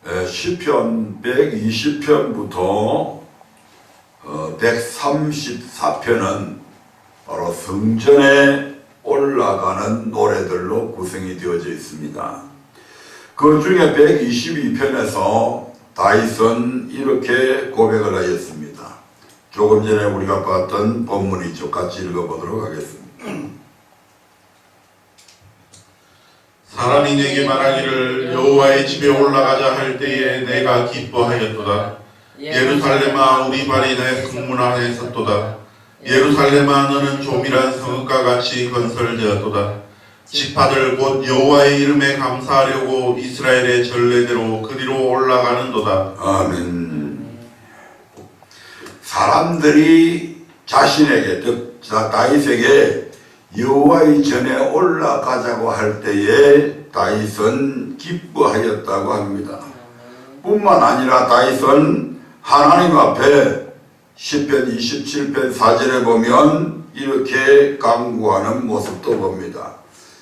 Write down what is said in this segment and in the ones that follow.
시편 120편부터 134편은 바로 성전에 올라가는 노래들로 구성이 되어져 있습니다. 그 중에 122편에서 다윗은 이렇게 고백을 하였습니다. 조금 전에 우리가 봤던 본문이죠. 같이 읽어보도록 하겠습니다. 사람이 내게 말하기를 여호와의 집에 올라가자 할 때에 내가 기뻐하였도다. 예루살렘아 우리 발이 내 성문 안에 섰도다. 예루살렘아 너는 조밀한 성읍과 같이 건설되었도다. 지파들 곧 여호와의 이름에 감사하려고 이스라엘의 전례대로 그리로 올라가는도다. 아멘. 사람들이 자신에게, 즉 다윗에게 여호와의 전에 올라가자고 할 때에 다윗은 기뻐하였다고 합니다. 뿐만 아니라 다윗은 하나님 앞에 시편 27편 4절에 보면 이렇게 간구하는 모습도 봅니다.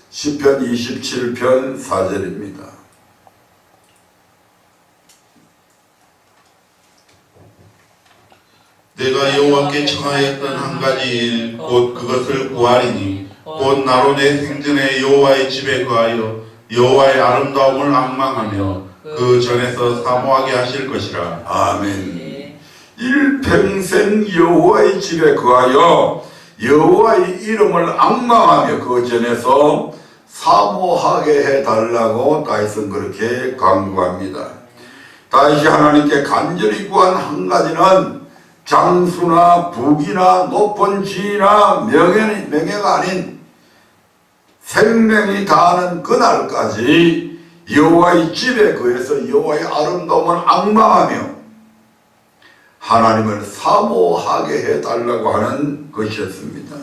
시편 27편 4절입니다. 내가 여호와께 청하였던 한 가지 일 곧 그것을 구하리니 곧 나로 내 생전에 여호와의 집에 거하여 여호와의 아름다움을 앙망하며 그 전에서 사모하게 하실 것이라. 아멘. 일평생 여호와의 집에 거하여 여호와의 이름을 앙망하며 그 전에서 사모하게 해달라고 다윗은 그렇게 간구합니다. 다윗이 하나님께 간절히 구한 한 가지는 장수나 부귀나 높은 지위나 명예가 아닌 생명이 다하는 그날까지 여호와의 집에 거해서 여호와의 아름다움을 앙망하며 하나님을 사모하게 해달라고 하는 것이었습니다.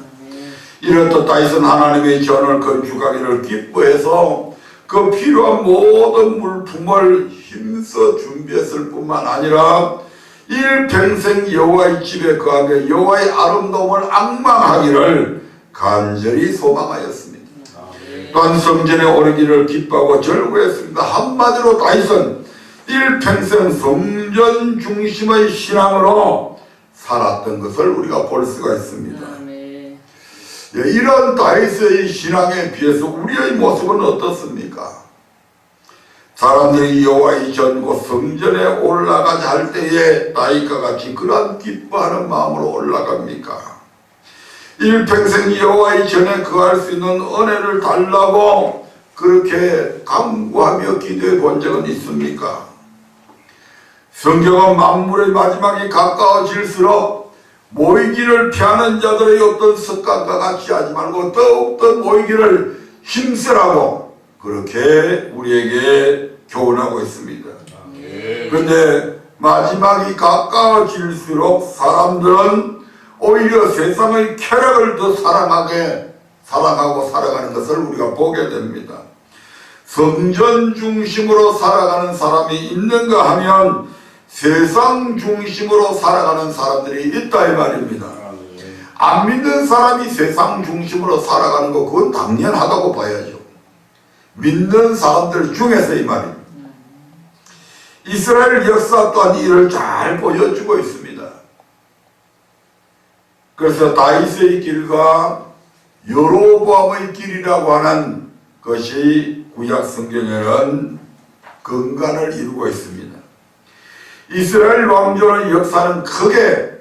이렇듯 다윗은 하나님의 전을 건축하기를 기뻐해서 그 필요한 모든 물품을 힘써 준비했을 뿐만 아니라 일평생 여호와의 집에 거하며 여호와의 아름다움을 앙망하기를 간절히 소망하였습니다. 또한 성전에 오르기를 기뻐하고 절구했습니다. 한마디로 다윗은 일평생 성전 중심의 신앙으로 살았던 것을 우리가 볼 수가 있습니다. 이런 다윗의 신앙에 비해서 우리의 모습은 어떻습니까? 사람들이 여호와의 전 곧 성전에 올라가자 할 때에 다윗과 같이 그러한 기뻐하는 마음으로 올라갑니까? 일평생 여호와의 전에 거할 수 있는 은혜를 달라고 그렇게 간구하며 기도해 본 적은 있습니까? 성경은 만물의 마지막이 가까워질수록 모이기를 피하는 자들의 어떤 습관과 같이 하지 말고 더욱더 모이기를 힘쓰라고 그렇게 우리에게 교훈하고 있습니다. 그런데 마지막이 가까워질수록 사람들은 오히려 세상의 쾌락을 더 사랑하고 살아가는 것을 우리가 보게 됩니다. 성전 중심으로 살아가는 사람이 있는가 하면 세상 중심으로 살아가는 사람들이 있다 이 말입니다. 안 믿는 사람이 세상 중심으로 살아가는 거 그건 당연하다고 봐야죠. 믿는 사람들 중에서 이 말입니다. 이스라엘 역사 또한 이를 잘 보여주고 있습니다. 그래서 다윗의 길과 여로보암의 길이라고 하는 것이 구약 성경에는 근간을 이루고 있습니다. 이스라엘 왕조의 역사는 크게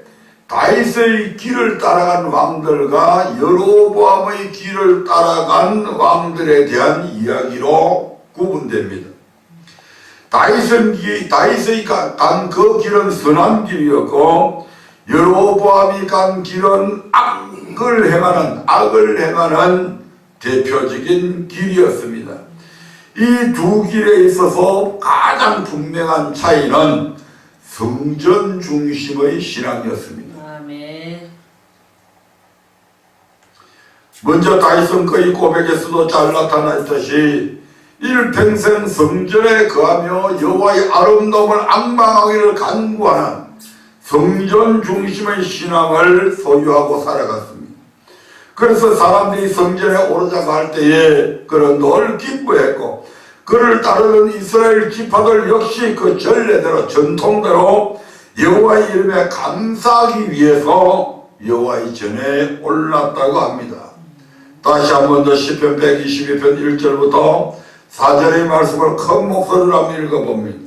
다윗의 길을 따라간 왕들과 여로보암의 길을 따라간 왕들에 대한 이야기로 구분됩니다. 다윗이 간 그 길은 선한 길이었고 여로보암이 간 길은 악을 행하는 대표적인 길이었습니다. 이 두 길에 있어서 가장 분명한 차이는 성전 중심의 신앙이었습니다. 먼저 다윗은 그의 고백에서도 잘 나타나 있듯이 일평생 성전에 거하며 여호와의 아름다움을 앙망하기를 간구하는 성전 중심의 신앙을 소유하고 살아갔습니다. 그래서 사람들이 성전에 오르자고 할 때에 그는 늘 기뻐했고 그를 따르는 이스라엘 지파들 역시 그 전례대로 전통대로 여호와의 이름에 감사하기 위해서 여호와의 전에 올랐다고 합니다. 다시 한 번 더 시편 122편 1절부터 4절의 말씀을 큰 목소리로 한번 읽어봅니다.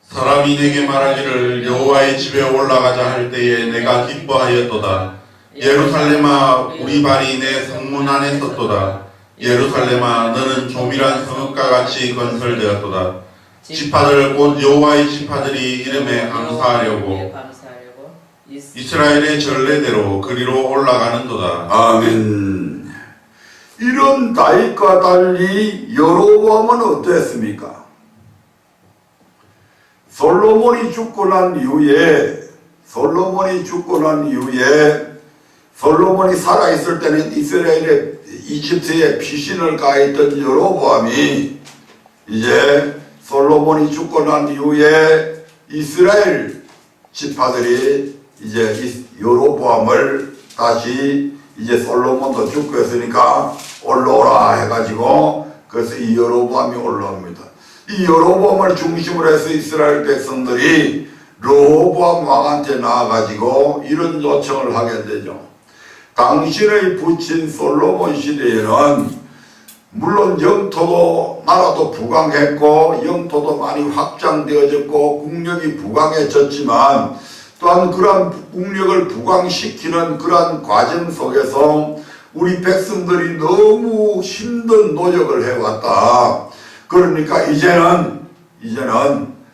사람이 내게 말하기를 여호와의 집에 올라가자 할 때에 내가 기뻐하였도다. 예루살렘아 우리 발이 내 성문 안에 섰도다. 예루살렘아 너는 조밀한 성읍과 같이 건설되었도다. 지파들 곧 여호와의 지파들이 이름에 감사하려고 이스라엘의 전례대로 그리로 올라가는도다. 아멘. 이런 다윗과 달리 여로보암은 어땠습니까? 솔로몬이 죽고 난 이후에 솔로몬이 살아있을 때는 이스라엘의 이집트에 피신을 가했던 여로보암이 이제 솔로몬이 죽고 난 이후에 이스라엘 지파들이 이제 여로보암을 다시 이제 솔로몬도 죽고 했으니까 올라오라 해가지고 그래서 이 여로보암이 올라옵니다. 이 여로보암을 중심으로 해서 이스라엘 백성들이 르호보암 왕한테 나와가지고 이런 요청을 하게 되죠. 당신의 부친 솔로몬 시대에는 물론 영토도 나라도 부강했고 영토도 많이 확장되어졌고 국력이 부강해졌지만 또한 그러한 국력을 부강시키는 그러한 과정 속에서 우리 백성들이 너무 힘든 노력을 해왔다. 그러니까 이제는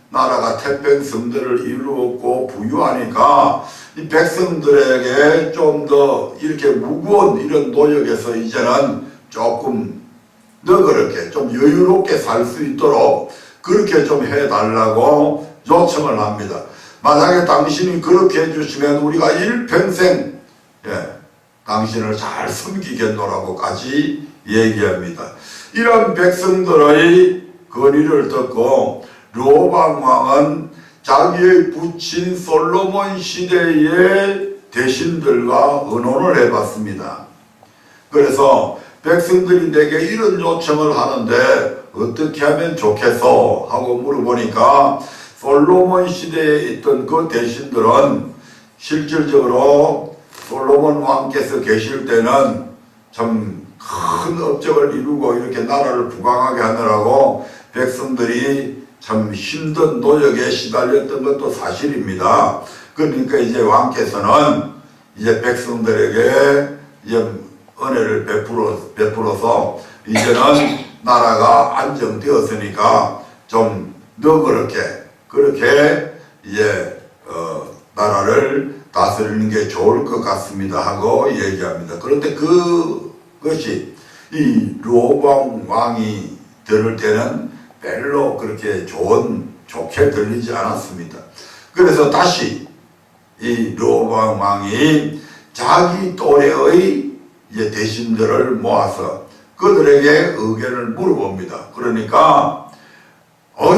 나라가 태평성대를 이루었고 부유하니까 이 백성들에게 좀 더 이렇게 무거운 이런 노력에서 이제는 조금 너그럽게 좀 여유롭게 살 수 있도록 그렇게 좀 해달라고 요청을 합니다. 만약에 당신이 그렇게 해주시면 우리가 일평생 당신을 잘 섬기겠노라고까지 얘기합니다. 이런 백성들의 건의를 듣고 르호보암 왕은 자기의 부친 솔로몬 시대의 대신들과 의논을 해봤습니다. 그래서 백성들이 내게 이런 요청을 하는데 어떻게 하면 좋겠어? 하고 물어보니까 솔로몬 시대에 있던 그 대신들은 실질적으로 솔로몬 왕께서 계실 때는 참 큰 업적을 이루고 이렇게 나라를 부강하게 하느라고 백성들이 참 힘든 노력에 시달렸던 것도 사실입니다. 그러니까 이제 왕께서는 이제 백성들에게 이제 은혜를 베풀어서 이제는 나라가 안정되었으니까 좀 너그럽게 그렇게 이제 나라를 다스리는 게 좋을 것 같습니다 하고 얘기합니다. 그런데 그것이 이 르호보암 왕이 들을 때는 별로 그렇게 좋게 들리지 않았습니다. 그래서 다시 이 르호보암 왕이 자기 또래의 이제 대신들을 모아서 그들에게 의견을 물어봅니다. 그러니까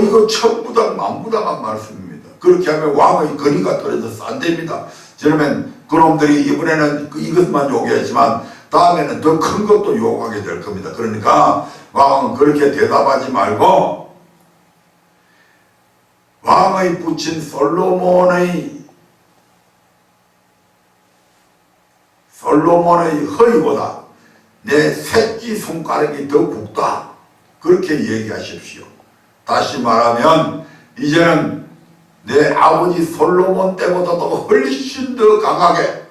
이거 천부당 만부당한 말씀입니다. 그렇게 하면 왕의 건의가 떨어져서 안 됩니다. 그러면 그놈들이 이번에는 이것만 요구했지만 다음에는 더 큰 것도 요구하게 될 겁니다. 그러니까 왕은 그렇게 대답하지 말고 왕의 부친 솔로몬의 허리보다 내 새끼 손가락이 더 굵다. 그렇게 얘기하십시오. 다시 말하면 이제는 내 아버지 솔로몬 때보다도 훨씬 더 강하게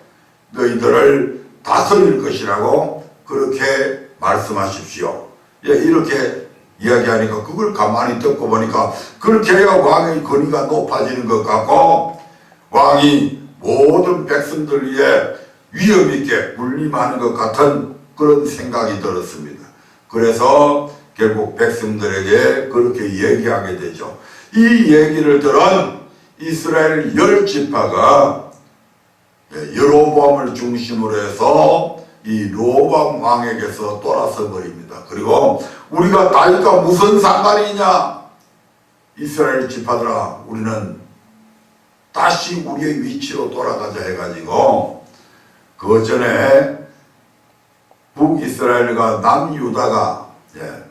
너희들을 다스릴 것이라고 그렇게 말씀하십시오. 이렇게 이야기하니까 그걸 가만히 듣고 보니까 그렇게 해야 왕의 권위가 높아지는 것 같고 왕이 모든 백성들 위해 위험 있게 군림하는 것 같은 그런 생각이 들었습니다. 그래서 결국 백성들에게 그렇게 얘기하게 되죠. 이 얘기를 들은 이스라엘 10지파가 여로보암을 중심으로 해서 이 르호보암 왕에게서 돌아서 버립니다. 그리고 우리가 다윗과 무슨 상관이냐? 이스라엘 지파들아, 우리는 다시 우리의 위치로 돌아가자 해가지고 그 전에 북이스라엘과 남유다가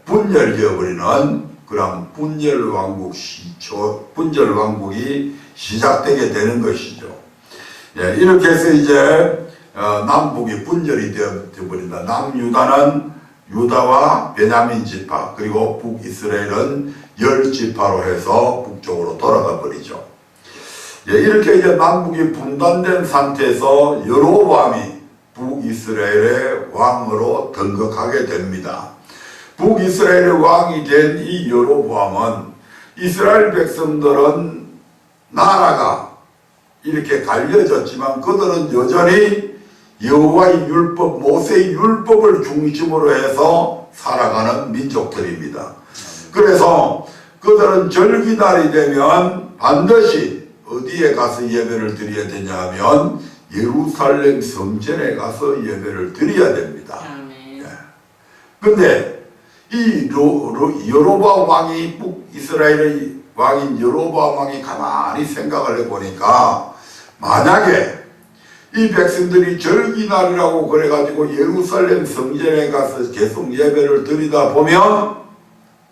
분열되어버리는 그런 분열왕국이 시작되게 되는 것이죠. 이렇게 해서 이제 남북이 분열이 되어버린다. 남유다는 유다와 베냐민 지파, 그리고 북이스라엘은 10지파로 해서 북쪽으로 돌아가 버리죠. 이렇게 이제 남북이 분단된 상태에서 여로보암이 북이스라엘의 왕으로 등극하게 됩니다. 북이스라엘의 왕이 된 이 여로보암은 이스라엘 백성들은 나라가 이렇게 갈려졌지만 그들은 여전히 여호와의 율법, 모세의 율법을 중심으로 해서 살아가는 민족들입니다. 그래서 그들은 절기날이 되면 반드시 어디에 가서 예배를 드려야 되냐 하면 예루살렘 성전에 가서 예배를 드려야 됩니다. 근데 이 여로보암 왕이 북이스라엘의 왕인 여로보암 왕이 가만히 생각을 해보니까 만약에 이 백성들이 절기날이라고 그래가지고 예루살렘 성전에 가서 계속 예배를 드리다 보면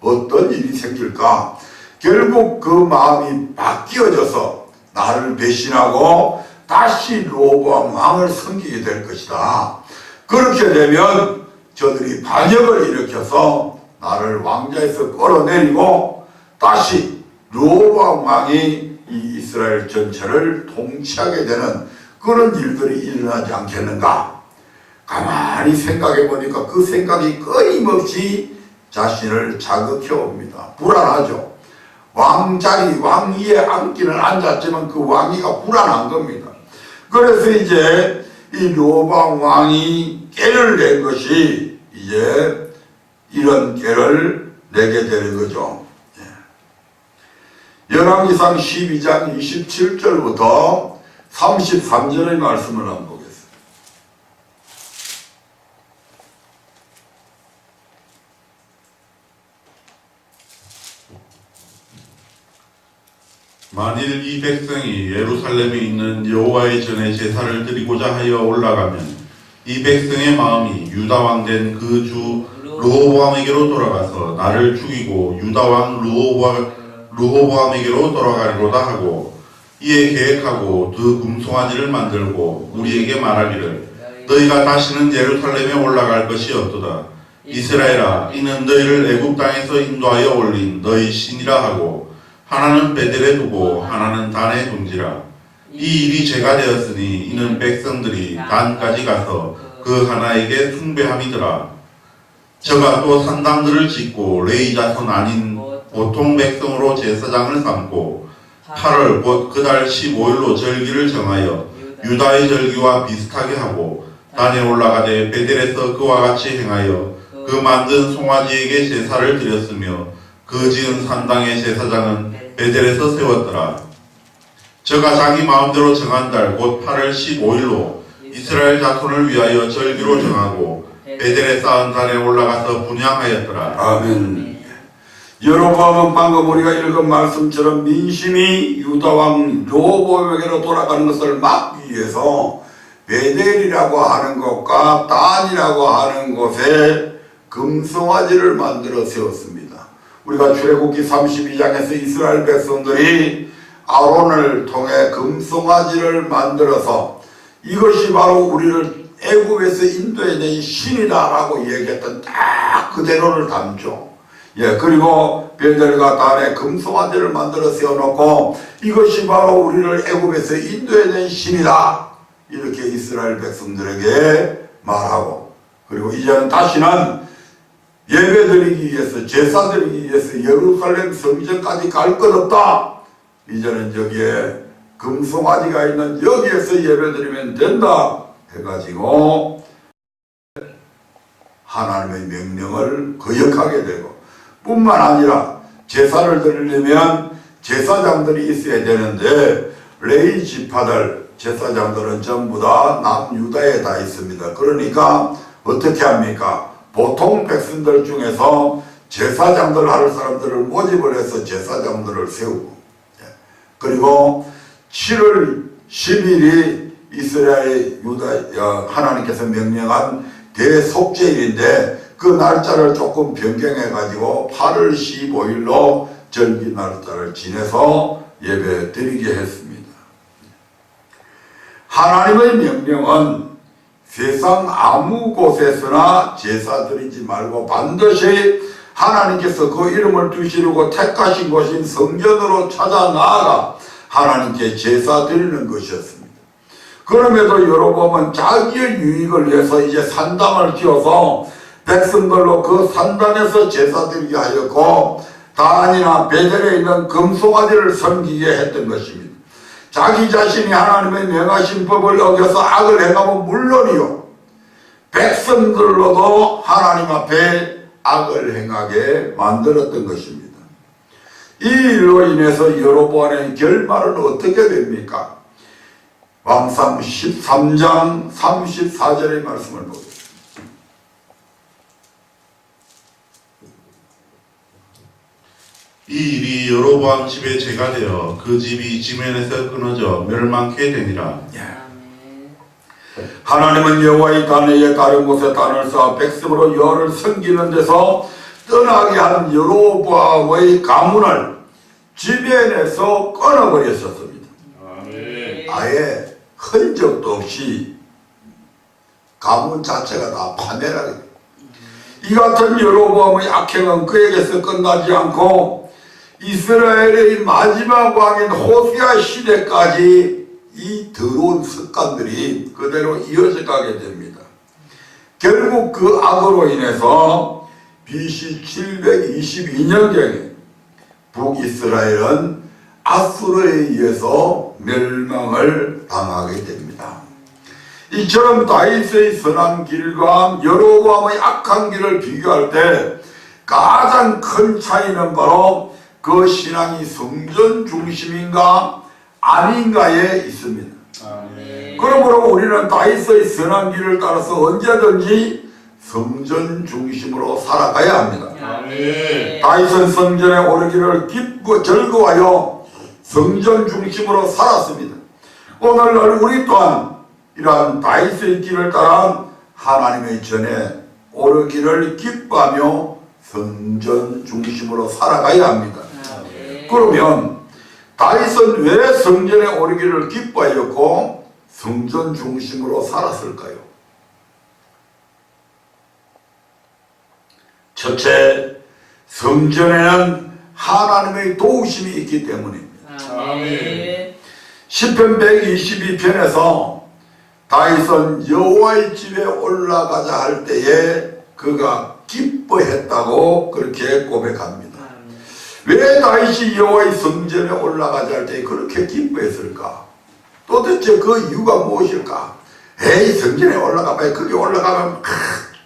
어떤 일이 생길까? 결국 그 마음이 바뀌어져서 나를 배신하고 다시 로보암 왕을 섬기게 될 것이다. 그렇게 되면 저들이 반역을 일으켜서 나를 왕좌에서 끌어내리고 다시 로보암 왕이 이 이스라엘 전체를 통치하게 되는 그런 일들이 일어나지 않겠는가? 가만히 생각해 보니까 그 생각이 끊임없이 자신을 자극해 옵니다. 불안하죠. 왕자리, 왕위에 앉기는 앉았지만 그 왕위가 불안한 겁니다. 그래서 이제 이 로보암 왕이 깨를 낸 것이 이제 이런 깨를 내게 되는 거죠. 열왕기상 12장 27절부터 33절의 말씀을 한번 보겠습니다. 만일 이 백성이 예루살렘에 있는 여호와의 전에 제사를 드리고자 하여 올라가면 이 백성의 마음이 유다왕 된 그 주 르호보암에게로 돌아가서 나를 죽이고 유다왕 르호보암에게로 돌아가리로다 하고 이에 계획하고 두 금송아지를 만들고 우리에게 말하기를 너희가 다시는 예루살렘에 올라갈 것이 없도다. 이스라엘아, 이는 너희를 애굽 땅에서 인도하여 올린 너희 신이라 하고 하나는 베델에 두고 하나는 단에 둔지라. 이 일이 죄가 되었으니 이는 백성들이 단까지 가서 그 하나에게 숭배함이더라. 저가 또 산당들을 짓고 레위 자손 아닌 보통 백성으로 제사장을 삼고 8월 곧 그달 15일로 절기를 정하여 유다의 절기와 비슷하게 하고 단에 올라가되 베델에서 그와 같이 행하여 그 만든 송아지에게 제사를 드렸으며 그 지은 산당의 제사장은 베델에서 세웠더라. 저가 자기 마음대로 정한 달 곧 8월 15일로 이스라엘 자손을 위하여 절기로 정하고 베델에 쌓은 단에 올라가서 분향하였더라. 아멘. 여로보암은 방금 우리가 읽은 말씀처럼 민심이 유다왕 르호보암에게로 돌아가는 것을 막기 위해서 베델이라고 하는 곳과 단이라고 하는 곳에 금송아지를 만들어 세웠습니다. 우리가 출애굽기 32장에서 이스라엘 백성들이 아론을 통해 금송아지를 만들어서 이것이 바로 우리를 애굽에서 인도해낸 신이다라고 얘기했던 딱 그대로를 담죠. 그리고 베델과 단에 금송아지를 만들어 세워놓고 이것이 바로 우리를 애굽에서 인도해낸 신이다 이렇게 이스라엘 백성들에게 말하고, 그리고 이제는 다시는 예배드리기 위해서 제사드리기 위해서 예루살렘 성전까지 갈 것 없다. 이제는 여기에 금송아지가 있는 여기에서 예배드리면 된다 해가지고 하나님의 명령을 거역하게 되고, 뿐만 아니라 제사를 드리려면 제사장들이 있어야 되는데 레위 지파들 제사장들은 전부 다 남유다에 다 있습니다. 그러니까 어떻게 합니까? 보통 백성들 중에서 제사장들 할 사람들을 모집을 해서 제사장들을 세우고, 그리고 7월 10일이 이스라엘 하나님께서 명령한 대속죄일인데 그 날짜를 조금 변경해 가지고 8월 15일로 절기 날짜를 지내서 예배 드리게 했습니다. 하나님의 명령은 세상 아무 곳에서나 제사 드리지 말고 반드시 하나님께서 그 이름을 두시려고 택하신 곳인 성전으로 찾아 나아가 하나님께 제사 드리는 것이었습니다. 그럼에도 여로보암은 자기의 유익을 위해서 이제 산당을 지어서 백성들로 그 산당에서 제사 드리게 하였고 단이나 베델에 있는 금송아지를 섬기게 했던 것입니다. 자기 자신이 하나님의 명하신 법을 어겨서 악을 행하면 물론이요 백성들로도 하나님 앞에 악을 행하게 만들었던 것입니다. 이 일로 인해서 여로보암의 결말은 어떻게 됩니까? 왕상 13장 34절의 말씀을 보겠습니다. 이 일이 여로보암 집의 죄가 되어 그 집이 지면에서 끊어져 멸망케 되니라. 하나님은 여호와의 단에 다른 곳에 단을 쌓아 백성으로 여호와를 섬기는 데서 떠나게 한 여로보암의 가문을 지면에서 끊어버렸었습니다. 아예 흔적도 없이 가문 자체가 다 파멸하게 됩니다. 이 같은 여로보암의 악행은 그에게서 끝나지 않고 이스라엘의 마지막 왕인 호세아 시대까지 이 더러운 습관들이 그대로 이어져 가게 됩니다. 결국 그 악으로 인해서 BC 722년경에 북이스라엘은 아수르에 의해서 멸망을 당하게 됩니다. 이처럼 다윗의 선한 길과 여로보암의 악한 길을 비교할 때 가장 큰 차이는 바로 그 신앙이 성전 중심인가 아닌가에 있습니다. 그러므로 우리는 다윗의 선한 길을 따라서 언제든지 성전 중심으로 살아가야 합니다. 다윗은 성전에 오르기를 기쁘고 즐거워하여 성전 중심으로 살았습니다. 오늘날 우리 또한 이러한 다윗의 길을 따라 하나님의 전에 오르기를 기뻐하며 성전 중심으로 살아가야 합니다. 그러면 다윗은 왜 성전에 오르기를 기뻐하였고 성전 중심으로 살았을까요? 첫째, 성전에는 하나님의 도우심이 있기 때문입니다. 시편 122편에서 다윗은 여호와의 집에 올라가자 할 때에 그가 기뻐했다고 그렇게 고백합니다. 왜 다윗이 여호와의 성전에 올라가자 할 때 그렇게 기뻐했을까? 도대체 그 이유가 무엇일까? 에이, 성전에 올라가봐야 거기 올라가면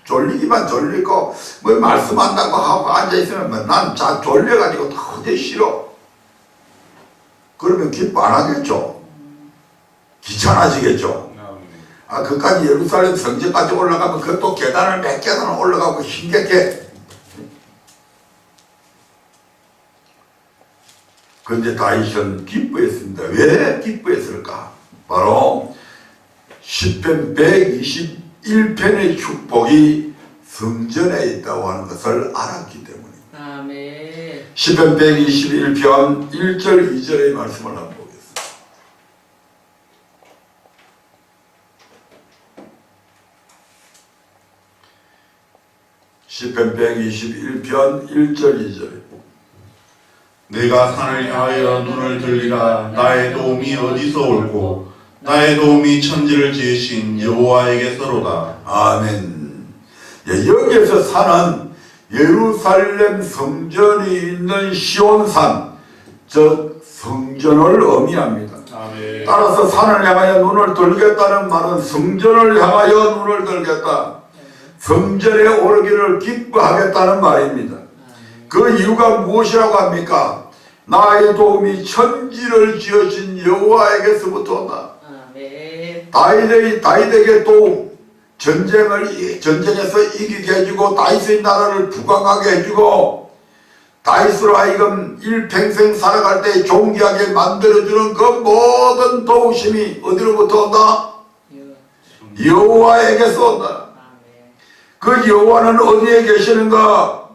졸리기만 졸리고 뭐 말씀한다고 하고 앉아있으면 난 자 졸려가지고 도저히 싫어. 그러면 기뻐 안 하겠죠? 귀찮아지겠죠? 그까지 예루살렘 성전까지 올라가면 그것도 계단을 몇 계단을 올라가고 힘겹게. 그런데 다윗은 기뻐했습니다. 왜 기뻐했을까? 바로 시편 121편의 축복이 성전에 있다고 하는 것을 알았기 때문입니다. 아멘. 시편 121편 1절 2절의 말씀을 한번 보겠습니다. 시편 121편 1절 2절. 내가 산을 향하여 눈을 들리라. 나의 도움이 어디서 올고 나의 도움이 천지를 지으신 여호와에게서로다. 아멘. 여기에서 산은 예루살렘 성전이 있는 시온산, 즉 성전을 의미합니다. 아멘. 따라서 산을 향하여 눈을 들겠다는 말은 성전을 향하여 눈을 들겠다, 성전에 오르기를 기뻐하겠다는 말입니다. 그 이유가 무엇이라고 합니까? 나의 도움이 천지를 지으신 여호와에게서부터 온다. 다윗에게 도움, 전쟁에서 이기게 해주고 다윗의 나라를 부강하게 해주고 다윗으로 하여금 일평생 살아갈 때 존귀하게 만들어주는 그 모든 도우심이 어디로부터 온다? 여호와에게서 온다. 그 여호와는 어디에 계시는가?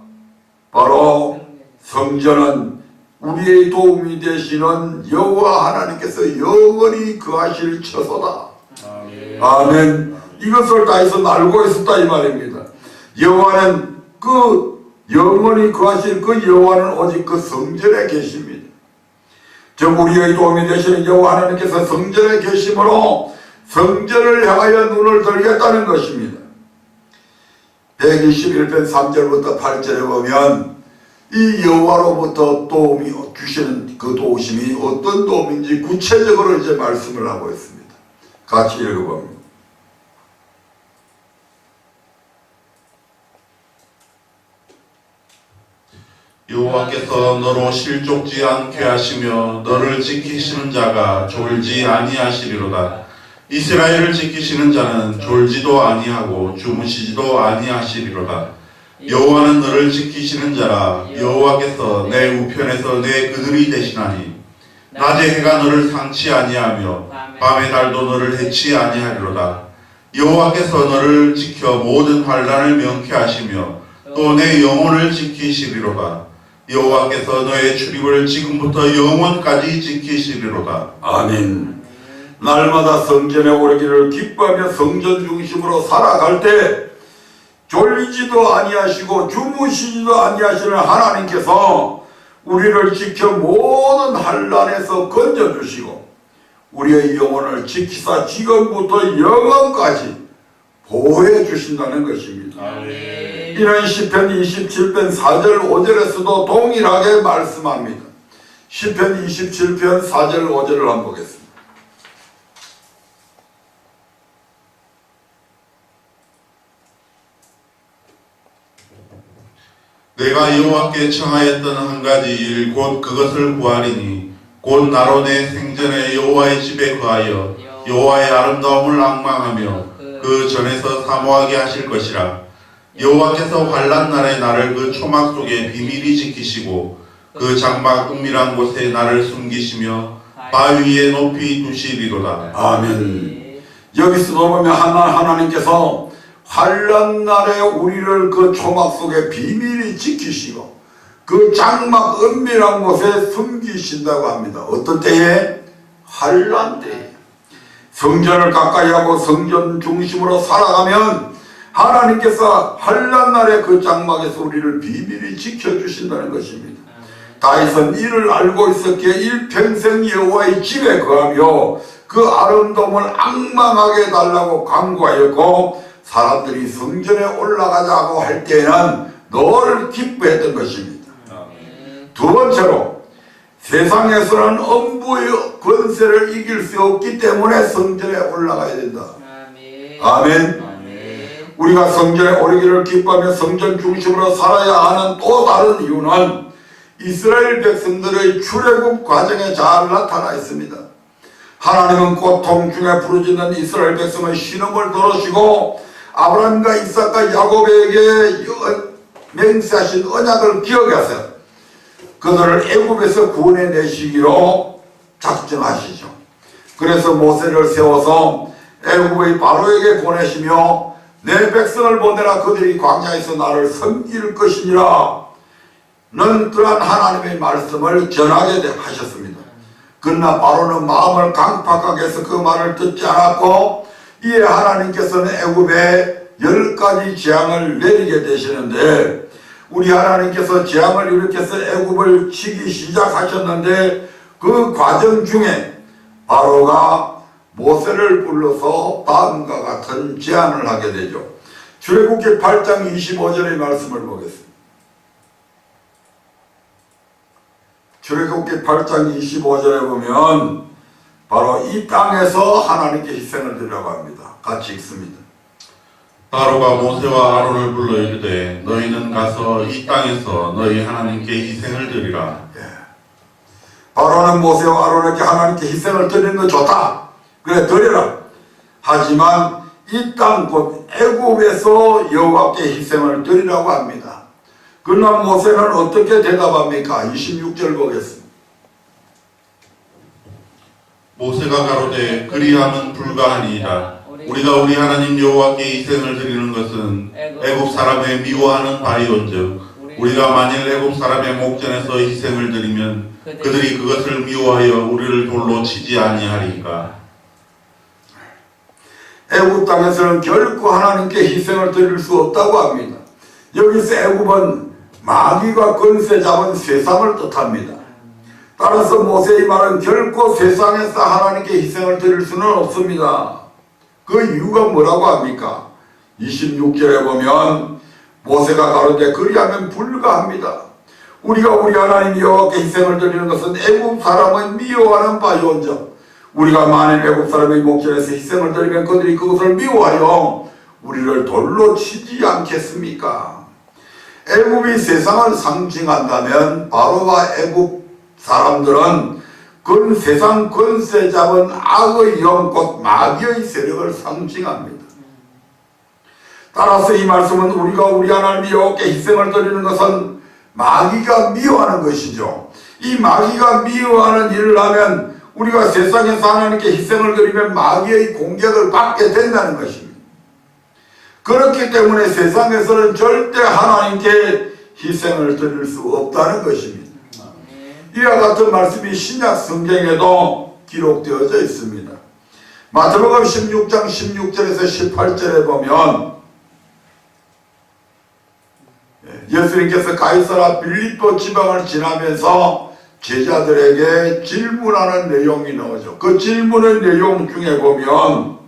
바로 성전은 우리의 도움이 되시는 여호와 하나님께서 영원히 거하실 처소다. 아멘. 이것을 다윗은 알고 있었다 이 말입니다. 여호와는 영원히 거하실 그 여호와는 오직 그 성전에 계십니다. 즉 우리의 도움이 되시는 여호와 하나님께서 성전에 계심으로 성전을 향하여 눈을 들겠다는 것입니다. 121편 3절부터 8절에 보면 이 여호와로부터 도움이 주시는 그 도우심이 어떤 도움인지 구체적으로 이제 말씀을 하고 있습니다. 같이 읽어봅니다. 여호와께서 너로 실족지 않게 하시며 너를 지키시는 자가 졸지 아니하시리로다. 이스라엘을 지키시는 자는 졸지도 아니하고 주무시지도 아니하시리로다. 여호와는 너를 지키시는 자라. 여호와께서 내 우편에서 내 그늘이 되시나니 낮에 해가 너를 상치 아니하며 밤의 달도 너를 해치 아니하리로다. 여호와께서 너를 지켜 모든 환난을 명쾌하시며 또 내 영혼을 지키시리로다. 여호와께서 너의 출입을 지금부터 영원까지 지키시리로다. 아멘. 날마다 성전에 오르기를 기뻐하며 성전 중심으로 살아갈 때 졸리지도 아니하시고 주무시지도 아니하시는 하나님께서 우리를 지켜 모든 환난에서 건져주시고 우리의 영혼을 지키사 지금부터 영원까지 보호해 주신다는 것입니다. 아멘. 이는 시편 27편 4절 5절에서도 동일하게 말씀합니다. 시편 27편 4절 5절을 한번 보겠습니다. 내가 여호와께 청하였던 한 가지 일 곧 그것을 구하리니 곧 나로 내 생전에 여호와의 집에 거하여 여호와의 아름다움을 앙망하며 그 전에서 사모하게 하실 것이라. 여호와께서 환난 날에 나를 그 초막 속에 비밀히 지키시고 그 장막 은밀한 곳에 나를 숨기시며 바위 위에 높이 두시리로다. 아멘. 여기서도 보면 하나님께서 환난 날에 우리를 그 초막 속에 비밀히 지키시고 그 장막 은밀한 곳에 숨기신다고 합니다. 어떤 때에? 환난 때에. 성전을 가까이 하고 성전 중심으로 살아가면 하나님께서 환난 날에 그 장막에서 우리를 비밀히 지켜주신다는 것입니다. 다윗은 이를 알고 있었기에 일평생 여호와의 집에 거하며 그 아름다움을 앙망하게 해달라고 간구하였고 사람들이 성전에 올라가자고 할 때에는 늘 기뻐했던 것입니다. 두 번째로 세상에서는 엄부의 권세를 이길 수 없기 때문에 성전에 올라가야 된다. 아멘. 우리가 성전에 오르기를 기뻐하며 성전 중심으로 살아야 하는 또 다른 이유는 이스라엘 백성들의 출애굽 과정에 잘 나타나 있습니다. 하나님은 고통 중에 부르짖는 이스라엘 백성의 신음을 들으시고 아브라함과 이삭과 야곱에게 맹세하신 언약을 기억하세요. 그들을 애굽에서 구원해내시기로 작정하시죠. 그래서 모세를 세워서 애굽의 바로에게 보내시며 내 백성을 보내라 그들이 광야에서 나를 섬길 것이니라 는 그러한 하나님의 말씀을 전하게 하셨습니다. 그러나 바로는 마음을 강팍하게 해서 그 말을 듣지 않았고 이에 하나님께서는 애굽에 10가지 재앙을 내리게 되시는데 우리 하나님께서 재앙을 일으켜서 애굽을 치기 시작하셨는데 그 과정 중에 바로가 모세를 불러서 다음과 같은 제안을 하게 되죠. 출애굽기 8장 25절의 말씀을 보겠습니다. 출애굽기 8장 25절에 보면 바로 이 땅에서 하나님께 희생을 드리라고 합니다. 같이 읽습니다. 바로가 모세와 아론을 불러 이르되 너희는 가서 이 땅에서 너희 하나님께 희생을 드리라. 바로는 모세와 아론에게 하나님께 희생을 드리는 거 좋다. 그래 드려라. 하지만 이 땅 곧 애굽에서 여호와께 희생을 드리라고 합니다. 그러나 모세는 어떻게 대답합니까? 26절 보겠습니다. 모세가 가로되 그리함은 불가하니이다. 우리가 우리 하나님 여호와께 희생을 드리는 것은 애굽 사람의 미워하는 바이온즉 우리가 만일 애굽 사람의 목전에서 희생을 드리면 그들이 그것을 미워하여 우리를 돌로 치지 아니하리까. 애굽 땅에서는 결코 하나님께 희생을 드릴 수 없다고 합니다. 여기서 애굽은 마귀가 권세 잡은 세상을 뜻합니다. 따라서 모세의 말은 결코 세상에서 하나님께 희생을 드릴 수는 없습니다. 그 이유가 뭐라고 합니까? 26절에 보면 모세가 가로되 그리하면 불가합니다. 우리가 우리 하나님 여호와께 희생을 드리는 것은 애굽 사람은 미워하는 바이온즉 우리가 만일 애굽 사람의 목전에서 희생을 드리면 그들이 그것을 미워하여 우리를 돌로 치지 않겠습니까? 애굽이 세상을 상징한다면 바로와 애굽 사람들은 그 세상 권세 잡은 악의 영 곧 마귀의 세력을 상징합니다. 따라서 이 말씀은 우리가 우리 하나님 여호와께 희생을 드리는 것은 마귀가 미워하는 것이죠. 이 마귀가 미워하는 일을 하면 우리가 세상에서 하나님께 희생을 드리면 마귀의 공격을 받게 된다는 것입니다. 그렇기 때문에 세상에서는 절대 하나님께 희생을 드릴 수 없다는 것입니다. 이와 같은 말씀이 신약 성경에도 기록되어져 있습니다. 마태복음 16장 16절에서 18절에 보면 예수님께서 가이사라 빌립보 지방을 지나면서 제자들에게 질문하는 내용이 나오죠. 그 질문의 내용 중에 보면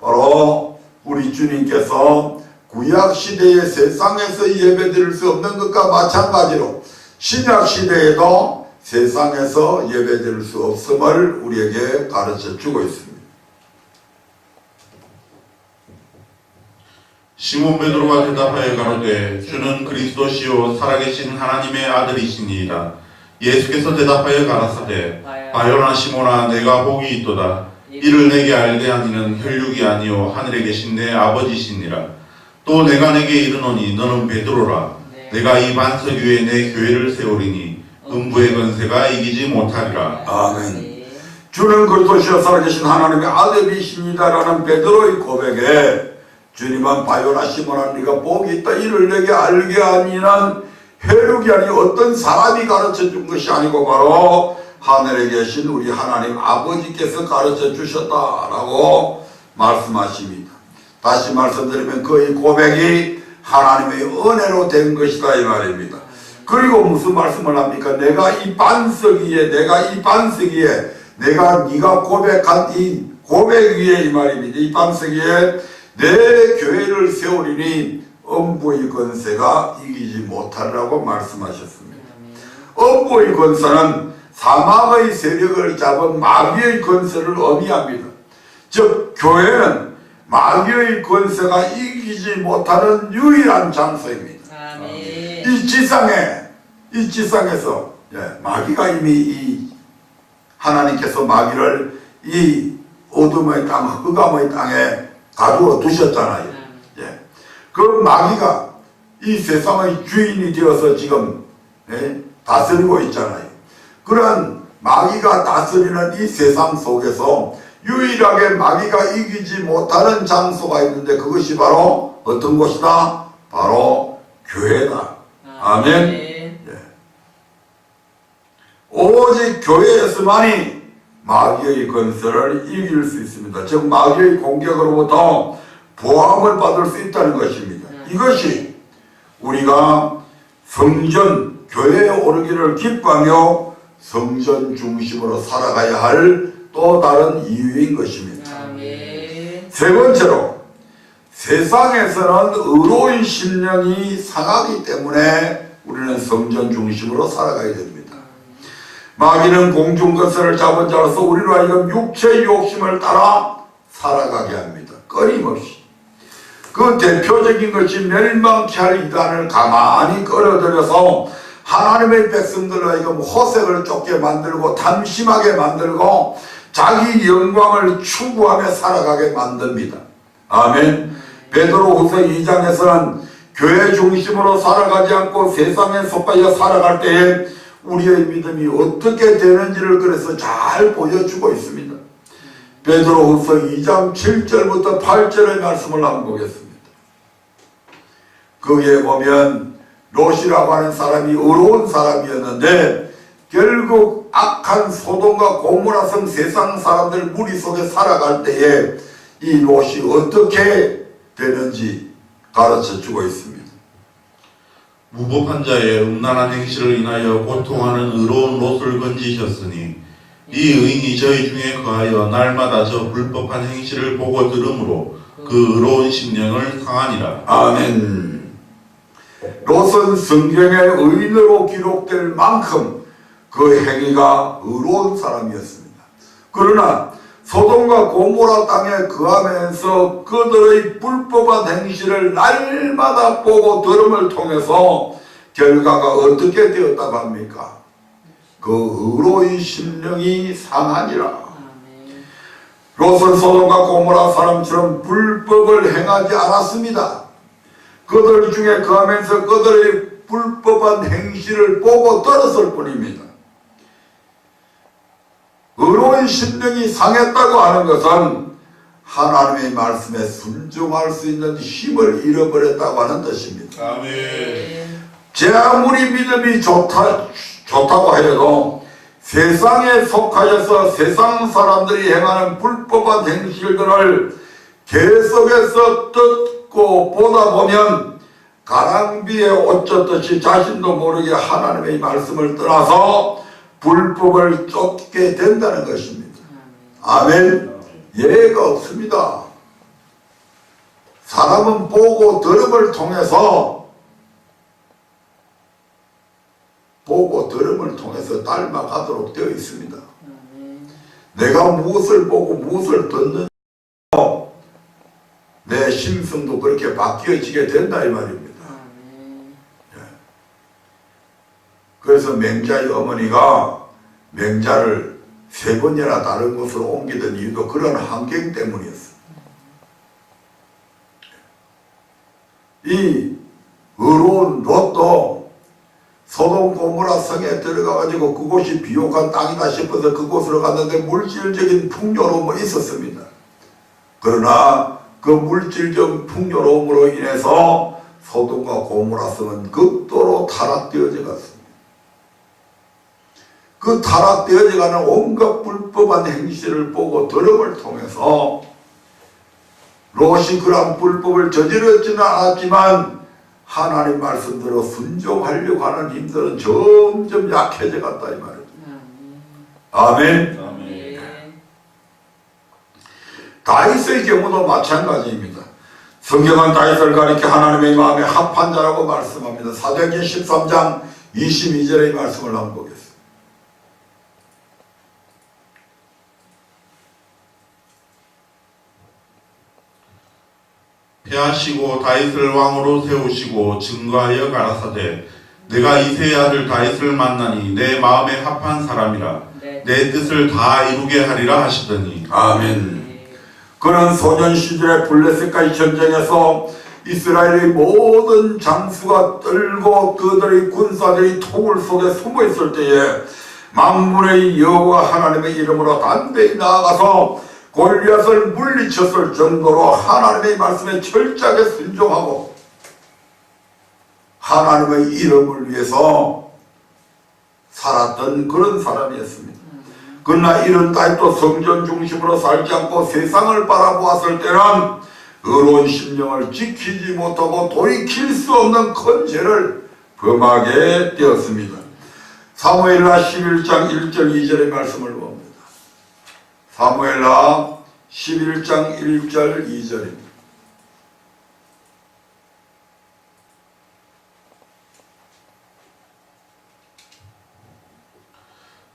바로 우리 주님께서 구약시대의 세상에서 예배드릴 수 없는 것과 마찬가지로 신약시대에도 세상에서 예배드릴 수 없음을 우리에게 가르쳐주고 있습니다. 시몬 베드로가 대답하여 가로되 주는 그리스도시요 살아계신 하나님의 아들이시니이다. 예수께서 대답하여 가라사대 바요나 시몬아 내가 복이 있도다. 이를 내게 알게 하니는 혈육이 아니요 하늘에 계신 내 아버지시니라. 또 내가 내게 이르노니 너는 베드로라. 내가 이 반석 위에 내 교회를 세우리니 음부의 권세가 이기지 못하리라. 아멘. 주는 그리스도시요 살아계신 하나님의 아들이시니다라는 베드로의 고백에 주님은 바요나 시몬아 네가 복이 있다. 이를 내게 알게 하니는 혈육이 아니 어떤 사람이 가르쳐준 것이 아니고 바로 하늘에 계신 우리 하나님 아버지께서 가르쳐 주셨다라고 말씀하십니다. 다시 말씀드리면 그 이 고백이 하나님의 은혜로 된 것이다 이 말입니다. 그리고 무슨 말씀을 합니까? 내가 이 반석 위에 내가 네가 고백한 이 고백 위에 이 말입니다. 이 반석 위에 내 교회를 세우리니 음부의 권세가 이기지 못하리라고 말씀하셨습니다. 음부의 권세는 사망의 세력을 잡은 마귀의 권세를 의미합니다. 즉 교회는 마귀의 권세가 이기지 못하는 유일한 장소입니다. 이 지상에서 마귀가 이미 하나님께서 마귀를 이 어둠의 땅, 흑암의 땅에 가두어 두셨잖아요. 그 마귀가 이 세상의 주인이 되어서 지금 다스리고 있잖아요. 그러한 마귀가 다스리는 이 세상 속에서 유일하게 마귀가 이기지 못하는 장소가 있는데 그것이 바로 어떤 곳이다? 바로 교회다. 아멘. 오직 교회에서만이 마귀의 권세를 이길 수 있습니다. 즉 마귀의 공격으로부터 보호함을 받을 수 있다는 것입니다. 이것이 우리가 성전, 교회에 오르기를 기뻐하며 성전 중심으로 살아가야 할 또 다른 이유인 것입니다. 세 번째로 세상에서는 의로운 심령이 상하기 때문에 우리는 성전 중심으로 살아가야 됩니다. 마귀는 공중권세를 잡은 자로서 우리로 하여금 육체의 욕심을 따라 살아가게 합니다. 끊임없이. 그 대표적인 것이 멸망케 할 이단을 가만히 끌어들여서 하나님의 백성들로 하여금 호색을 쫓게 만들고 담심하게 만들고 자기 영광을 추구하며 살아가게 만듭니다. 아멘. 베드로후서 2장에서는 교회 중심으로 살아가지 않고 세상에 속하여 살아갈 때에 우리의 믿음이 어떻게 되는지를 그래서 잘 보여주고 있습니다. 베드로후서 2장 7절부터 8절의 말씀을 한번 보겠습니다. 거기에 보면 롯이라고 하는 사람이 의로운 사람이었는데 결국 악한 소돔과 고모라 성 세상 사람들 무리 속에 살아갈 때에 이 롯이 어떻게 되는지 가르쳐주고 있습니다. 무법한 자의 음란한 행실을 인하여 고통하는 의로운 롯을 건지셨으니 이 의인이 저희 중에 거하여 날마다 저 불법한 행실을 보고 들으므로 그 의로운 심령을 상하니라. 아멘. 롯은 성경의 의인으로 기록될 만큼 그 행위가 의로운 사람이었습니다. 그러나 소돔과 고모라 땅에 거하면서 그들의 불법한 행실을 날마다 보고 들음을 통해서 결과가 어떻게 되었다고 합니까? 그 의로운 심령이 상하니라. 롯은 소돔과 고모라 사람처럼 불법을 행하지 않았습니다. 그들 중에 거하면서 그들의 불법한 행실을 보고 들었을 뿐입니다. 의로운 심령이 상했다고 하는 것은 하나님의 말씀에 순종할 수 있는 힘을 잃어버렸다고 하는 뜻입니다. 아멘. 제 아무리 믿음이 좋다고 하여도 세상에 속하여서 세상 사람들이 행하는 불법한 행실들을 계속해서 듣고 보다 보면 가랑비에 옷 젖듯이 자신도 모르게 하나님의 말씀을 떠나서 불법을 쫓게 된다는 것입니다. 아멘. 예가 없습니다. 사람은 보고 들음을 통해서 닮아가도록 되어 있습니다. 내가 무엇을 보고 무엇을 듣는지 내 심성도 그렇게 바뀌어지게 된다 이 말입니다. 그래서 맹자의 어머니가 맹자를 3번이나 다른 곳으로 옮기던 이유도 그런 환경 때문이었어요. 이 의로운 롯도 소돔 고모라 성에 들어가가지고 그곳이 비옥한 땅이다 싶어서 그곳으로 갔는데 물질적인 풍요로움은 있었습니다. 그러나 그 물질적 풍요로움으로 인해서 소돔과 고모라 성은 극도로 타락되어져 갔습니다. 그 타락되어져 가는 온갖 불법한 행실을 보고 들음을 통해서 롯이 그런 불법을 저지르지는 않았지만 하나님 말씀대로 순종하려고 하는 힘들은 점점 약해져 갔다 이 말이죠. 아멘. 다윗의 경우도 마찬가지입니다. 성경은 다윗을 가리켜 하나님의 마음에 합한 자라고 말씀합니다. 사도행전 13장 22절의 말씀을 한번 보겠습니다. 패하시고 다윗을 왕으로 세우시고 증거하여 가라사대 내가 이새의 아들 다윗을 만나니 내 마음에 합한 사람이라 내 뜻을 다 이루게 하리라 하시더니 아멘. 그는 소년 시절에 블레셋과의 전쟁에서 이스라엘의 모든 장수가 떨고 그들의 군사들이 토굴 속에 숨어 있을 때에 만군의 여호와 하나님의 이름으로 담대히 나아가서 골리앗을 물리쳤을 정도로 하나님의 말씀에 철저하게 순종하고 하나님의 이름을 위해서 살았던 그런 사람이었습니다. 그러나 이런 다윗도 성전 중심으로 살지 않고 세상을 바라보았을 때는 의로운 심령을 지키지 못하고 돌이킬 수 없는 큰 죄를 범하게 되었습니다. 사무엘하 11장 1절 2절의 말씀을 봅니다. 사무엘하 11장 1절 2절입니다.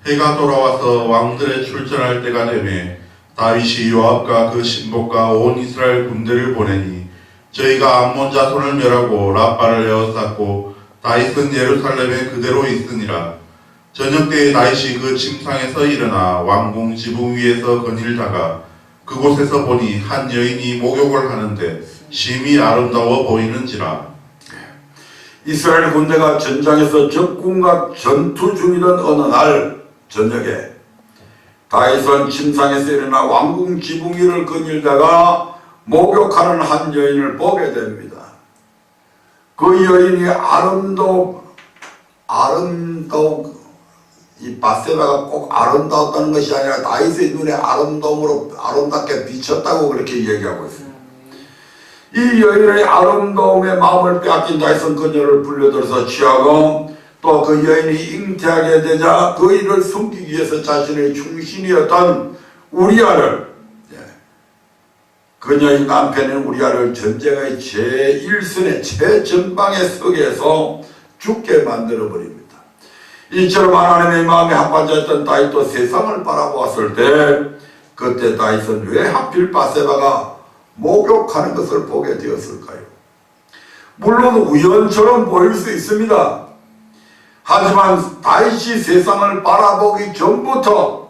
해가 돌아와서 왕들의 출전할 때가 되매 다윗이 요압과 그 신복과 온 이스라엘 군대를 보내니 저희가 암몬 자손을 멸하고 라빠를 에워쌌고 다윗은 예루살렘에 그대로 있으니라. 저녁 때에 다윗이 그 침상에서 일어나 왕궁 지붕 위에서 거닐다가 그곳에서 보니 한 여인이 목욕을 하는데 심히 아름다워 보이는지라. 이스라엘 군대가 전장에서 적군과 전투 중이던 어느 날 저녁에 다윗은 침상에서 일어나 왕궁 지붕 위를 거닐다가 목욕하는 한 여인을 보게 됩니다. 그 여인이 이 밧세바가 꼭 아름다웠다는 것이 아니라 다윗의 눈에 아름답게 비쳤다고 그렇게 얘기하고 있습니다. 이 여인의 아름다움에 마음을 빼앗긴 다윗은 그녀를 불려들어서 취하고 또 그 여인이 잉태하게 되자 그 일을 숨기기 위해서 자신의 충신이었던 우리아를, 그녀의 남편인 우리아를 전쟁의 제1선의 최전방에 서게 해서 죽게 만들어버립니다. 이처럼 하나님의 마음에 합판자였던 다윗도 세상을 바라보았을 때 그때 다윗은 왜 하필 밧세바가 목욕하는 것을 보게 되었을까요? 물론 우연처럼 보일 수 있습니다. 하지만 다윗이 세상을 바라보기 전부터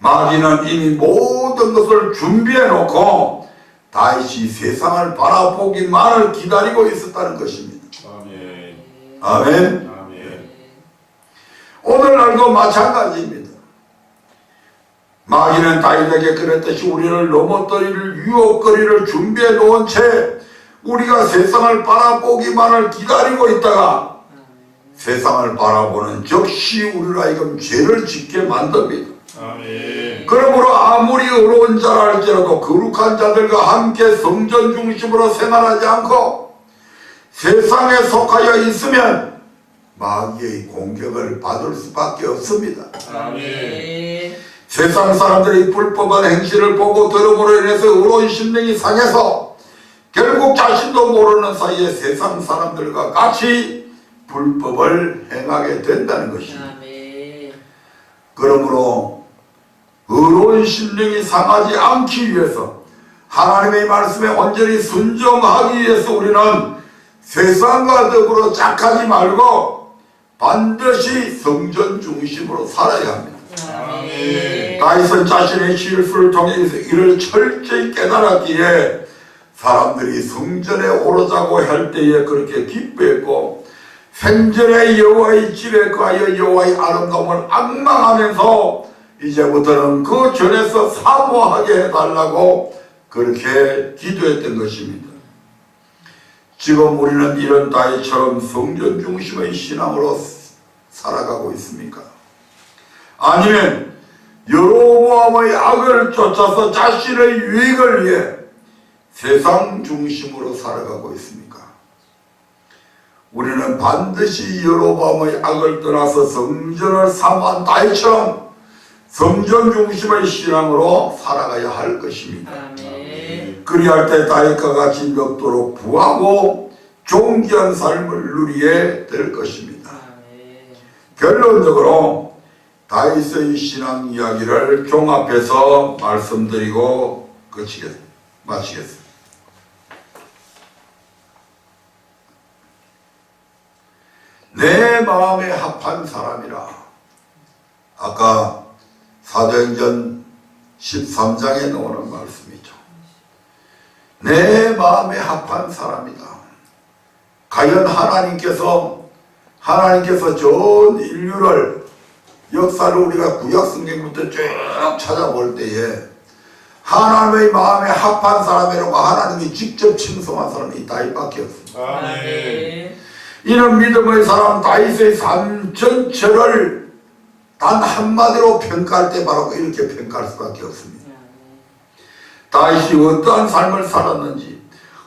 마귀는 이미 모든 것을 준비해 놓고 다윗이 세상을 바라보기만을 기다리고 있었다는 것입니다. 아멘. 아멘. 아멘. 오늘날도 마찬가지입니다. 마귀는 다윗에게 그랬듯이 우리를 넘어뜨릴 유혹거리를 준비해 놓은 채 우리가 세상을 바라보기만을 기다리고 있다가 세상을 바라보는 즉시 우리를 하여금 죄를 짓게 만듭니다. 아멘. 그러므로 아무리 의로운 자라 할지라도 거룩한 자들과 함께 성전 중심으로 생활하지 않고 세상에 속하여 있으면 마귀의 공격을 받을 수밖에 없습니다. 아멘. 세상 사람들의 불법한 행실을 보고 들음으로 인해서 의로운 심령이 상해서 결국 자신도 모르는 사이에 세상 사람들과 같이 불법을 행하게 된다는 것입니다. 그러므로 의로운 심령이 상하지 않기 위해서 하나님의 말씀에 온전히 순종하기 위해서 우리는 세상과 더불어 짝하지 말고 반드시 성전 중심으로 살아야 합니다. 아멘. 다윗은 자신의 실수를 통해 이를 철저히 깨달았기에 사람들이 성전에 오르자고 할 때에 그렇게 기뻐했고 생전에 여호와의 집에 거하여 여호와의 아름다움을 앙망하면서 이제부터는 그 전에서 사모하게 해달라고 그렇게 기도했던 것입니다. 지금 우리는 이런 다윗처럼 성전 중심의 신앙으로 살아가고 있습니까? 아니면 여로보암의 악을 쫓아서 자신의 유익을 위해 세상 중심으로 살아가고 있습니까? 우리는 반드시 여로보암의 악을 떠나서 성전을 사모한 다윗처럼 성전 중심의 신앙으로 살아가야 할 것입니다. 그리할 때 다윗과 같이 멱도록 부하고 존귀한 삶을 누리게 될 것입니다. 결론적으로 다윗의 신앙 이야기를 종합해서 말씀드리고 마치겠습니다. 내 마음에 합한 사람이라. 아까 사도행전 13장에 나오는 말씀이죠. 내 마음에 합한 사람이다. 과연 하나님께서 전 인류를 역사를 우리가 구약 성경부터 쭉 찾아볼 때에 하나님의 마음에 합한 사람이라고 하나님이 직접 칭송한 사람이 다윗밖에 없습니다. 아멘. 이는 믿음의 사람 다윗의 삶 전체를 단 한마디로 평가할 때 바로 이렇게 평가할 수밖에 없습니다. 다윗이 어떠한 삶을 살았는지,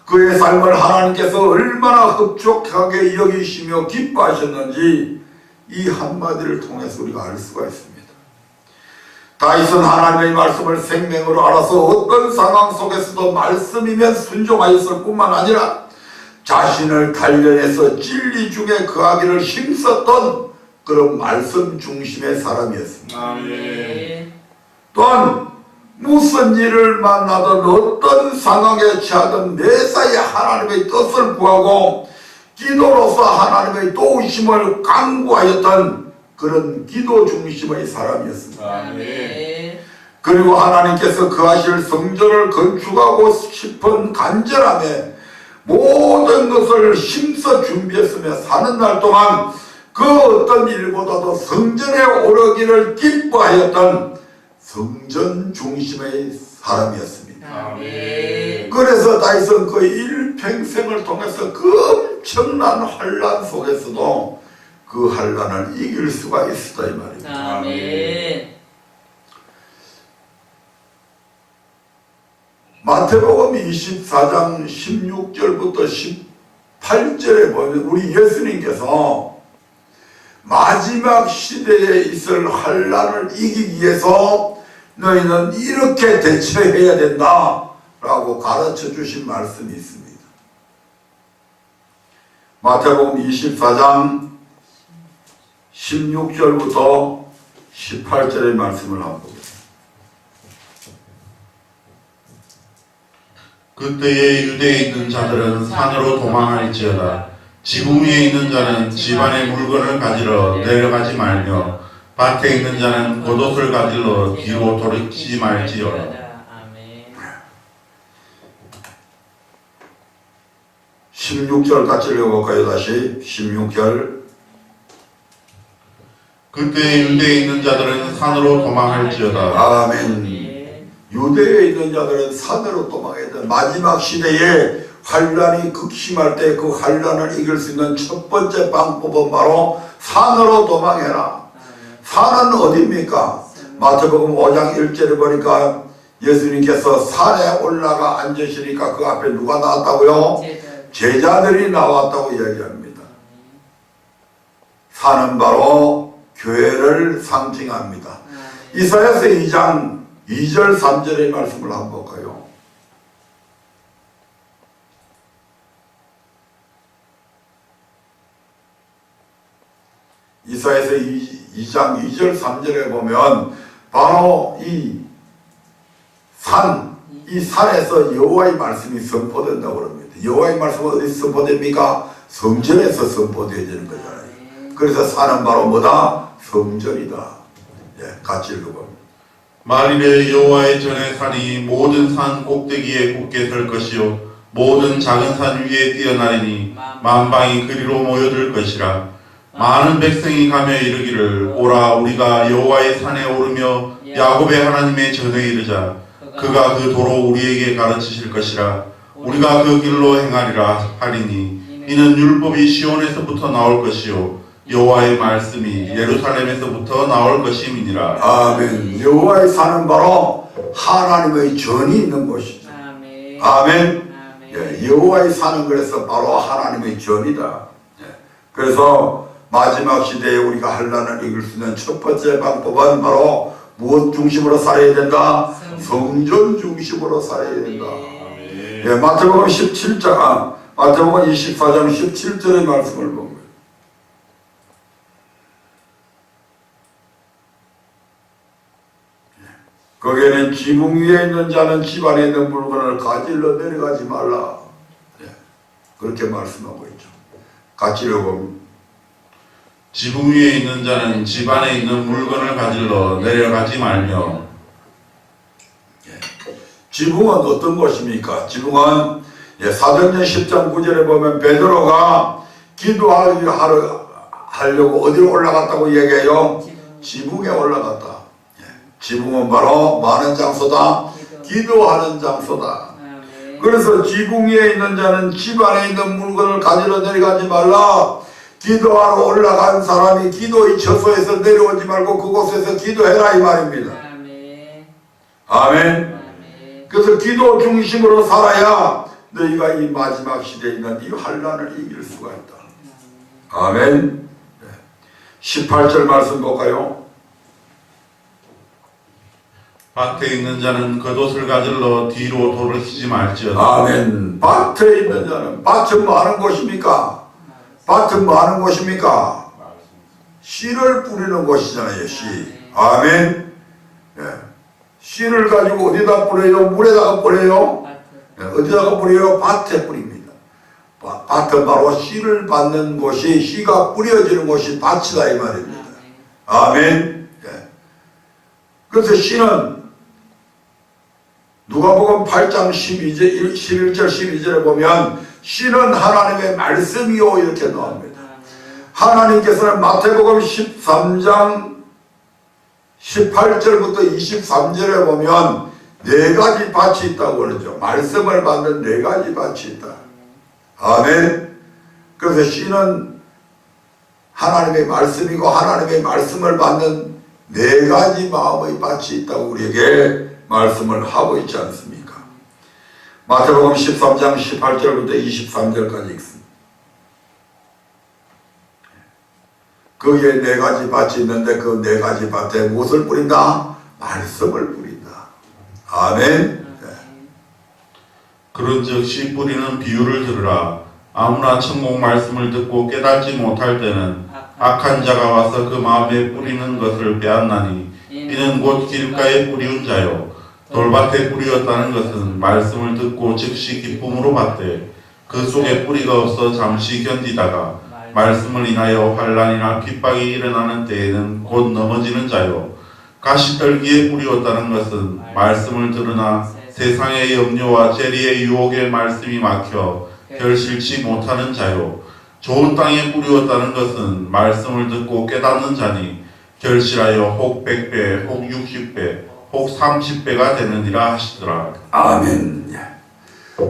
그의 삶을 하나님께서 얼마나 흡족하게 여기시며 기뻐하셨는지 이 한마디를 통해서 우리가 알 수가 있습니다. 다윗은 하나님의 말씀을 생명으로 알아서 어떤 상황 속에서도 말씀이면 순종하였을 뿐만 아니라 자신을 단련해서 진리 중에 거하기를 힘썼던 그런 말씀 중심의 사람이었습니다. 아멘. 또한 무슨 일을 만나든 어떤 상황에 처하든 매사에 하나님의 뜻을 구하고 기도로서 하나님의 도우심을 간구하였던 그런 기도 중심의 사람이었습니다. 아멘. 그리고 하나님께서 거하실 성전을 건축하고 싶은 간절함에 모든 것을 힘써 준비했으며 사는 날 동안 그 어떤 일보다도 성전에 오르기를 기뻐하였던 성전 중심의 사람이었습니다. 아멘. 그래서 다윗은 그 일평생을 통해서 그 엄청난 환난 속에서도 그 환난을 이길 수가 있었다 이 말입니다. 아멘. 마태복음 24장 16절부터 18절에 보면 우리 예수님께서 마지막 시대에 있을 환난을 이기기 위해서 너희는 이렇게 대처해야 된다 라고 가르쳐 주신 말씀이 있습니다. 마태복음 24장 16절부터 18절의 말씀을 한번 보겠습니다. 그때에 유대에 있는 자들은 산으로 도망할지어다. 지붕 위에 있는 자는 집안의 물건을 가지러 내려가지 말며 밭에 있는 자는 겉옷을 가지러 뒤로 돌이키지 말지어다. 아멘. 16절 같이 읽어볼까요? 다시 16절. 그때에 유대에 있는 자들은 산으로 도망할지어다. 아멘. 유대에 있는 자들은 산으로 도망해야 돼. 마지막 시대에 환란이 극심할 때 그 환란을 이길 수 있는 첫 번째 방법은 바로 산으로 도망해라. 산은 어디입니까? 마태복음 5장 1절에 보니까 예수님께서 산에 올라가 앉으시니까 그 앞에 누가 나왔다고요? 제자들이 나왔다고 이야기합니다. 산은 바로 교회를 상징합니다. 이사야서 2장 2절 3절의 말씀을 한번 볼까요? 이사야서 2장 2절 3절에 보면 바로 이 산에서 여호와의 말씀이 선포된다고 합니다. 여호와의 말씀은 어디서 선포됩니까? 성전에서 선포되어지는 거잖아요. 그래서 산은 바로 뭐다? 성전이다. 예, 같이 읽어봅니다. 만일에 여호와의 전에 산이 모든 산 꼭대기에 굳게 설 것이요 모든 작은 산 위에 뛰어나리니 만방이 그리로 모여들 것이라. 많은 백성이 가며 이르기를 오라 우리가 여호와의 산에 오르며 야곱의 하나님의 전에 이르자. 그가 그 도로 우리에게 가르치실 것이라. 우리가 그 길로 행하리라 하리니 이는 율법이 시온에서부터 나올 것이요 여호와의 말씀이 예루살렘에서부터 나올 것임이니라. 아멘. 여호와의 산은 바로 하나님의 전이 있는 곳이죠. 아멘. 예, 여호와의 산은 그래서 바로 하나님의 전이다. 예, 그래서 마지막 시대에 우리가 환난을 이길 수 있는 첫 번째 방법은 바로 무엇 중심으로 살아야 된다? 성전 중심으로 살아야 된다. 예, 마태복음 17장, 마태복음 24장 17절의 말씀을 봅니다. 거기에는 지붕 위에 있는 자는 집안에 있는 물건을 가지러 내려가지 말라. 예, 그렇게 말씀하고 있죠. 같이 읽어봅니다. 지붕 위에 있는 자는 집안에 있는 물건을 가지러 내려가지 말며. 지붕은 어떤 곳입니까? 지붕은 사도행전 10장 9절에 보면 베드로가 기도하려고 어디로 올라갔다고 얘기해요? 지붕에 올라갔다. 지붕은 바로 많은 장소다. 기도하는 장소다. 그래서 지붕 위에 있는 자는 집안에 있는 물건을 가지러 내려가지 말라. 기도하러 올라간 사람이 기도의 처소에서 내려오지 말고 그곳에서 기도해라 이 말입니다. 아멘. 그래서 기도 중심으로 살아야 너희가 이 마지막 시대에 있는 이 환난을 이길 수가 있다. 아멘. 18절 말씀 볼까요? 밭에 있는 자는 겉옷을 가지러 뒤로 돌이키지 말지어다. 아멘. 밭에 있는 자는, 밭은 뭐 하는 곳입니까? 밭은 뭐 하는 곳입니까? 씨를 뿌리는 곳이잖아요, 씨. 아멘. 예. 씨를 가지고 어디다 뿌려요? 물에다가 뿌려요? 예. 어디다가 뿌려요? 밭에 뿌립니다. 밭은 바로 씨를 받는 곳이, 씨가 뿌려지는 곳이 밭이다 이 말입니다. 아멘. 예. 그래서 씨는 누가복음 8장 11절 12절에 보면 씨는 하나님의 말씀이요 이렇게 나옵니다. 하나님께서는 마태복음 13장 18절부터 23절에 보면 네 가지 밭이 있다고 그러죠. 말씀을 받는 네 가지 밭이 있다. 아멘. 그래서 씨는 하나님의 말씀이고 하나님의 말씀을 받는 네 가지 마음의 밭이 있다고 우리에게 말씀을 하고 있지 않습니까? 마태복음 13장 18절부터 23절까지 읽습니다. 거기에 네 가지 밭이 있는데 그 네 가지 밭에 무엇을 뿌린다? 말씀을 뿌린다. 아멘. 그런즉 씨 뿌리는 비유를 들으라. 아무나 천국 말씀을 듣고 깨닫지 못할 때는 악한 자가 와서 그 마음에 뿌리는 것을 빼앗나니 이는 곧 길가에 뿌리운 자요 돌밭에 뿌리었다는 것은 말씀을 듣고 즉시 기쁨으로 받되 그 속에 뿌리가 없어 잠시 견디다가 말씀을 인하여 환난이나 핍박이 일어나는 때에는 곧 넘어지는 자요 가시떨기에 뿌리었다는 것은 말씀을 들으나 세상의 염려와 재리의 유혹에 말씀이 막혀 결실치 못하는 자요 좋은 땅에 뿌리었다는 것은 말씀을 듣고 깨닫는 자니 결실하여 혹 100배 혹 60배 혹 30배가 되느니라 하시더라. 아멘.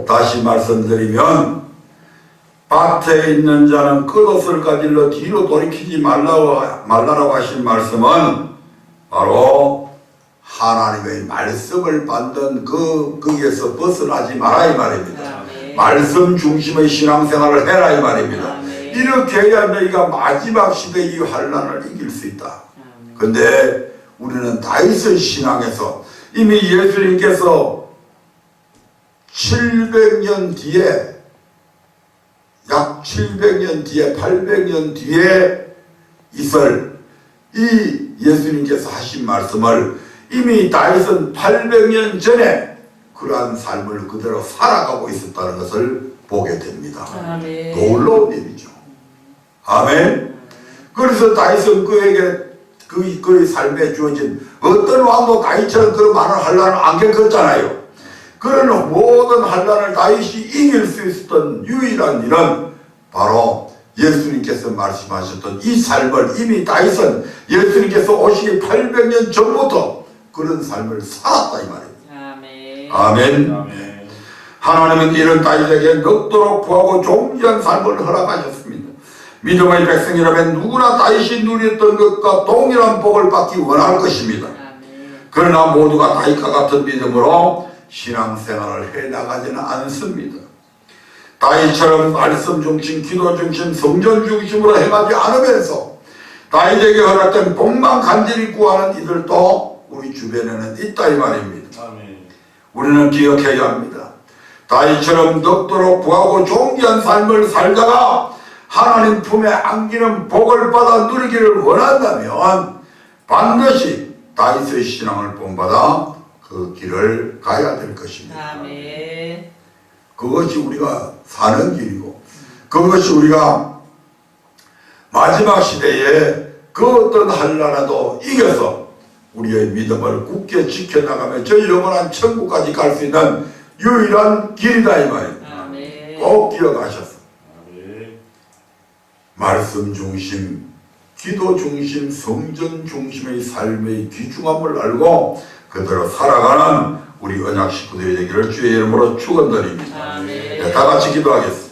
다시 말씀드리면 밭에 있는 자는 겉옷을 가질러 뒤로 돌이키지 말라고 하신 말씀은 바로 하나님의 말씀을 받는 거기에서 벗어나지 마라 이 말입니다. 말씀 중심의 신앙생활을 해라 이 말입니다. 이렇게 해야 너희가 마지막 시대 이 환난을 이길 수 있다. 근데 우리는 다윗의 신앙에서 이미 예수님께서 700년 뒤에 약 700년 뒤에 800년 뒤에 있을 이 예수님께서 하신 말씀을 이미 다윗은 800년 전에 그러한 삶을 그대로 살아가고 있었다는 것을 보게 됩니다. 아멘. 놀라운 일이죠. 아멘. 그래서 다윗은 그에게 그의 삶에 주어진 어떤 왕도 다윗처럼 그런 많은 환난을 안 겪었잖아요. 그런 모든 환난을 다윗이 이길 수 있었던 유일한 일은 바로 예수님께서 말씀하셨던 이 삶을 이미 다윗은 예수님께서 오시기 800년 전부터 그런 삶을 살았다 이 말입니다. 아멘. 아멘. 하나님은 이런 다윗에게 넉도록 구하고 존귀한 삶을 허락하셨습니다. 믿음의 백성이라면 누구나 다윗이 누렸던 것과 동일한 복을 받기 원할 것입니다. 그러나 모두가 다윗과 같은 믿음으로 신앙생활을 해나가지는 않습니다. 다윗처럼 말씀 중심, 기도 중심, 성전 중심으로 행하지 않으면서 다윗에게 허락된 복만 간절히 구하는 이들도 우리 주변에는 있다 이 말입니다. 아멘. 우리는 기억해야 합니다. 다윗처럼 넉도록 구하고 존귀한 삶을 살다가 하나님 품에 안기는 복을 받아 누리기를 원한다면 반드시 다윗의 신앙을 본받아 그 길을 가야 될 것입니다. 아멘. 그것이 우리가 사는 길이고 그것이 우리가 마지막 시대에 그 어떤 한나라도 이겨서 우리의 믿음을 굳게 지켜나가며 저 영원한 천국까지 갈 수 있는 유일한 길이다 이 말입니다. 아멘. 꼭 기억하셨어. 아멘. 말씀 중심, 기도 중심, 성전 중심의 삶의 귀중함을 알고 그대로 살아가는 우리 언약 식구들이 되기를 주의 이름으로 축원드립니다. 아멘. 네, 다 같이 기도하겠습니다.